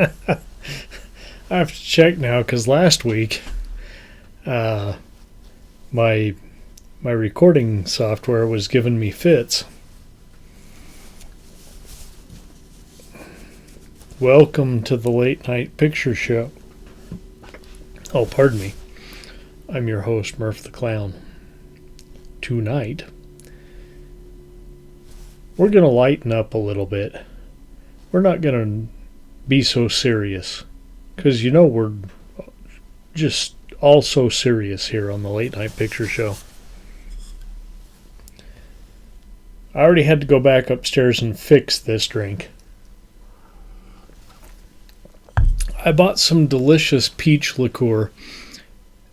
I have to check now because last week, my recording software was giving me fits. Welcome to the Late Night Picture Show. Oh, pardon me. I'm your host, Murph the Clown. Tonight, we're going to lighten up a little bit. We're not going to be so serious. Because, we're just all so serious here on the Late Night Picture Show. I already had to go back upstairs and fix this drink. I bought some delicious peach liqueur.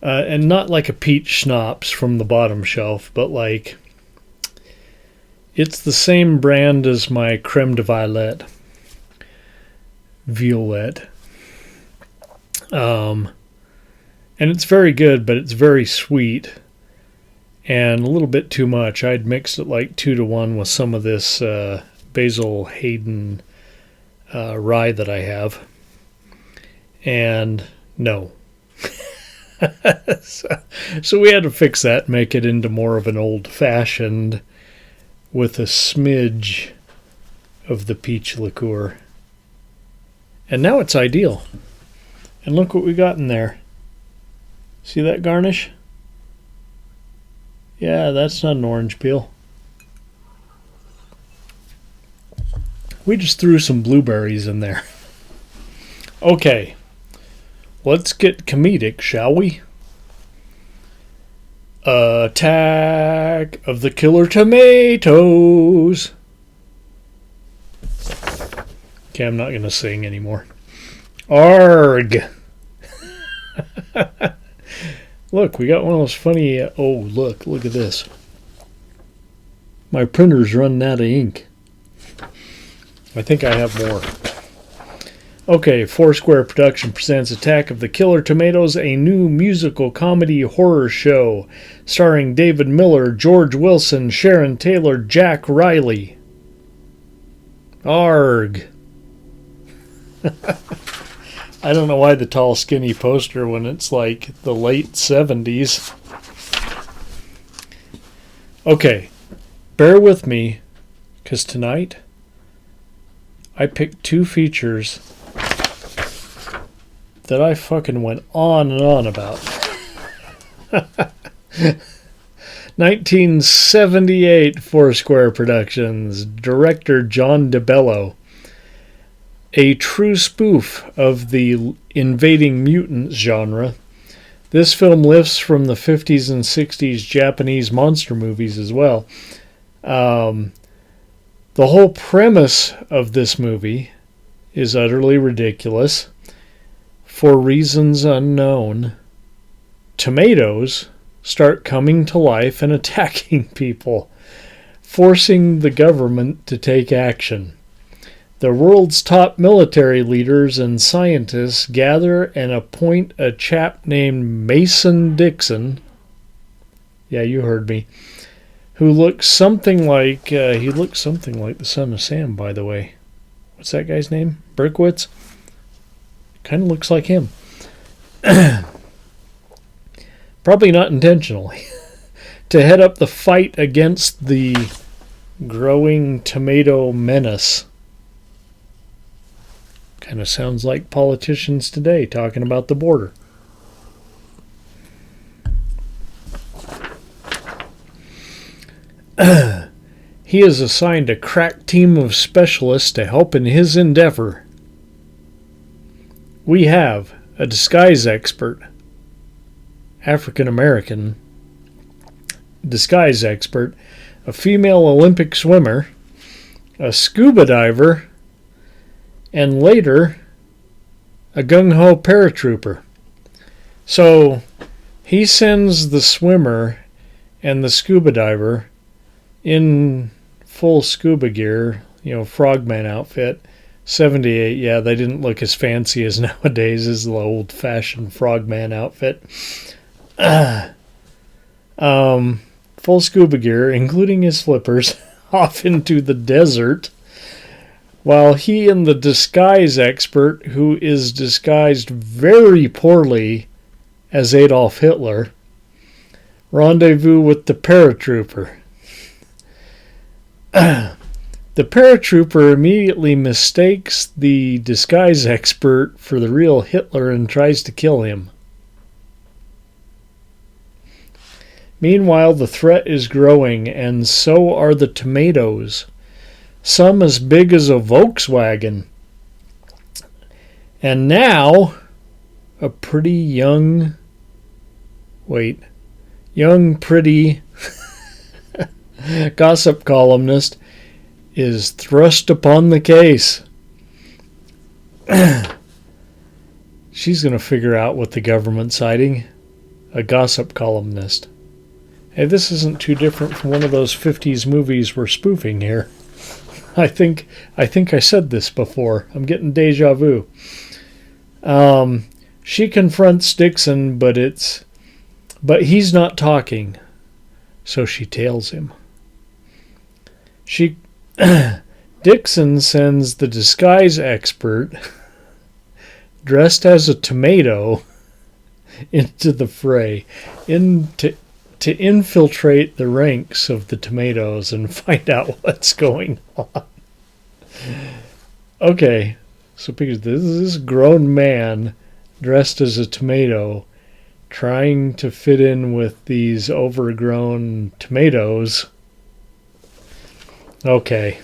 And not like a peach schnapps from the bottom shelf, but like it's the same brand as my creme de violette. And it's very good, but it's very sweet and a little bit too much. I'd mixed it like 2-to-1 with some of this Basil Hayden rye that I have. And no. So we had to fix that and make it into more of an old-fashioned with a smidge of the peach liqueur. And now it's ideal. And look what we got in there. See that garnish? Yeah, that's not an orange peel. We just threw some blueberries in there. Okay. Let's get comedic, shall we? Attack of the Killer Tomatoes. Okay, I'm not going to sing anymore. Arg! Look, we got one of those funny... look at this. My printer's running out of ink. I think I have more. Okay, Foursquare Production presents Attack of the Killer Tomatoes, a new musical comedy horror show starring David Miller, George Wilson, Sharon Taylor, Jack Riley. Arg. I don't know why the tall, skinny poster when it's like the late 70s. Okay, bear with me, because tonight I picked two features that I fucking went on and on about. 1978 Foursquare Productions, director John DeBello. A true spoof of the invading mutants genre. This film lifts from the 50s and 60s Japanese monster movies as well. The whole premise of this movie is utterly ridiculous. For reasons unknown, tomatoes start coming to life and attacking people, forcing the government to take action. The world's top military leaders and scientists gather and appoint a chap named Mason Dixon. Yeah, you heard me. Who looks something like the son of Sam, by the way. What's that guy's name? Berkowitz? Kind of looks like him. Probably not intentionally. To head up the fight against the growing tomato menace. Kind of sounds like politicians today talking about the border. He is assigned a crack team of specialists to help in his endeavor. We have a disguise expert, African-American disguise expert, a female Olympic swimmer, a scuba diver, and later, a gung-ho paratrooper. So, he sends the swimmer and the scuba diver in full scuba gear, frogman outfit. 78, yeah, they didn't look as fancy as nowadays as the old-fashioned frogman outfit. Full scuba gear, including his flippers, off into the desert while he and the disguise expert, who is disguised very poorly as Adolf Hitler, rendezvous with the paratrooper. The paratrooper immediately mistakes the disguise expert for the real Hitler and tries to kill him. Meanwhile, the threat is growing, and so are the tomatoes, some as big as a Volkswagen. And now, a pretty pretty gossip columnist is thrust upon the case. She's going to figure out what the government's hiding. A gossip columnist. Hey, this isn't too different from one of those 50s movies we're spoofing here. I think I said this before. I'm getting deja vu. She confronts Dixon, but he's not talking, so she tails him. Dixon sends the disguise expert, dressed as a tomato, into the fray, to infiltrate the ranks of the tomatoes and find out what's going on. Okay, so picture this grown man dressed as a tomato trying to fit in with these overgrown tomatoes. Okay.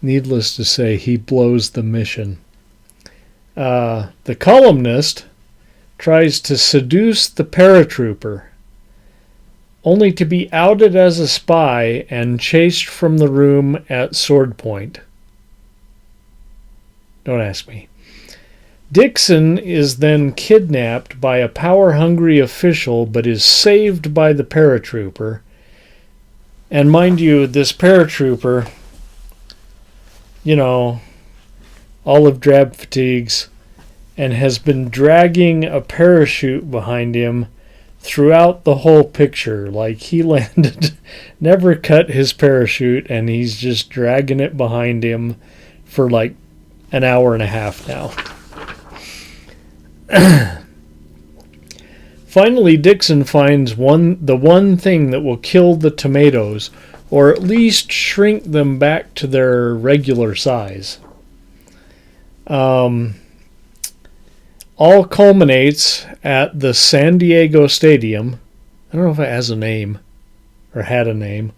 Needless to say, he blows the mission. The columnist tries to seduce the paratrooper, only to be outed as a spy and chased from the room at sword point. Don't ask me. Dixon is then kidnapped by a power-hungry official, but is saved by the paratrooper. And mind you, this paratrooper, olive drab fatigues, and has been dragging a parachute behind him throughout the whole picture. Like he landed, never cut his parachute, and he's just dragging it behind him for like an hour and a half now. Finally, Dixon finds the one thing that will kill the tomatoes, or at least shrink them back to their regular size. All culminates at the San Diego Stadium. I don't know if it has a name, or had a name,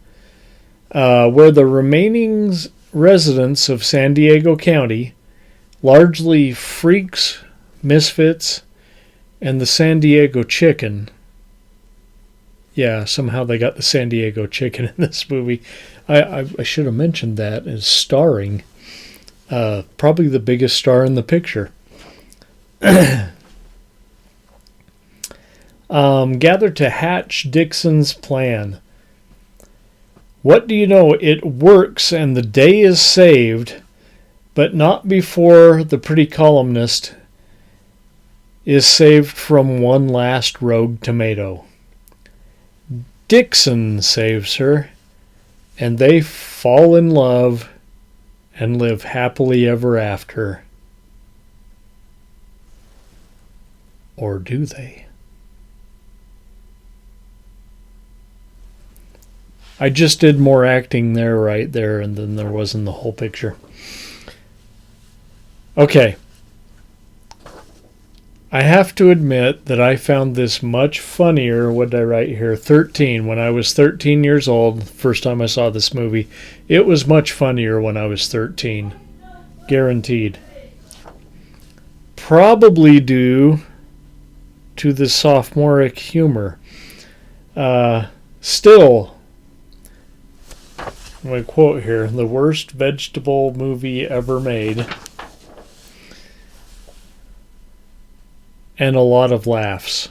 where the remaining residents of San Diego County, largely freaks, misfits, and the San Diego Chicken. Yeah, somehow they got the San Diego Chicken in this movie. I should have mentioned that as starring. Probably the biggest star in the picture. Gather to hatch Dixon's plan. What do you know? It works and the day is saved, but not before the pretty columnist is saved from one last rogue tomato. Dixon saves her, and they fall in love and live happily ever after. Or do they? I just did more acting right there, and then there was in the whole picture. Okay. I have to admit that I found this much funnier. What did I write here? 13. When I was 13 years old, first time I saw this movie, it was much funnier when I was 13. Guaranteed. Probably due to the sophomoric humor. Still, I'm going to quote here, the worst vegetable movie ever made. And a lot of laughs.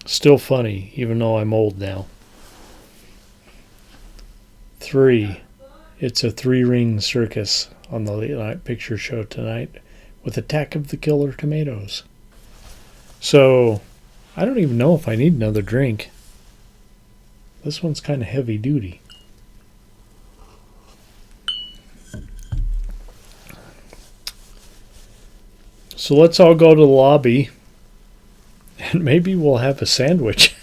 Still funny, even though I'm old now. 3. It's a 3-ring circus on the late night picture show tonight with Attack of the Killer Tomatoes. So, I don't even know if I need another drink. This one's kind of heavy duty. So let's all go to the lobby, and maybe we'll have a sandwich.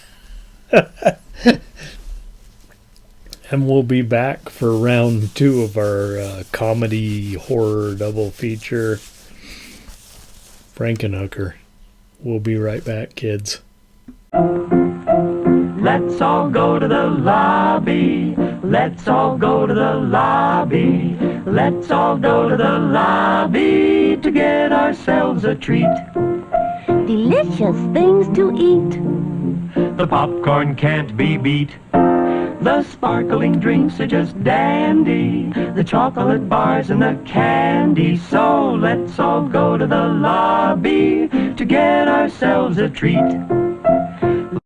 And we'll be back for round 2 of our comedy horror double feature, Frankenhooker. We'll be right back, kids. Let's all go to the lobby. Let's all go to the lobby. Let's all go to the lobby to get ourselves a treat. Delicious things to eat. The popcorn can't be beat. The sparkling drinks are just dandy. The chocolate bars and the candy. So let's all go to the lobby to get ourselves a treat.